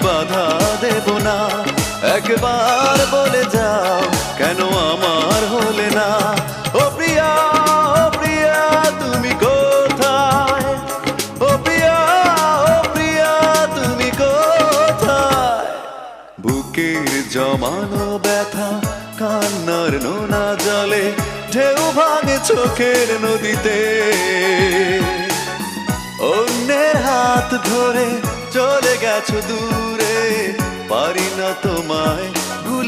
বাধা দেব না। একবার বলে যাও কেন আমার হলে না। ও প্রিয়া, ও প্রিয়া তুমি কোথায়? ও প্রিয়া, ও প্রিয়া তুমি কোথায়? বুকের জমানো ব্যথা কান্নার নোনা জলে ঢেউ ভাঙে চোখের নদীতে। অন্যের হাত ধরে চলে গেছো দূরে, পারি না তোমায়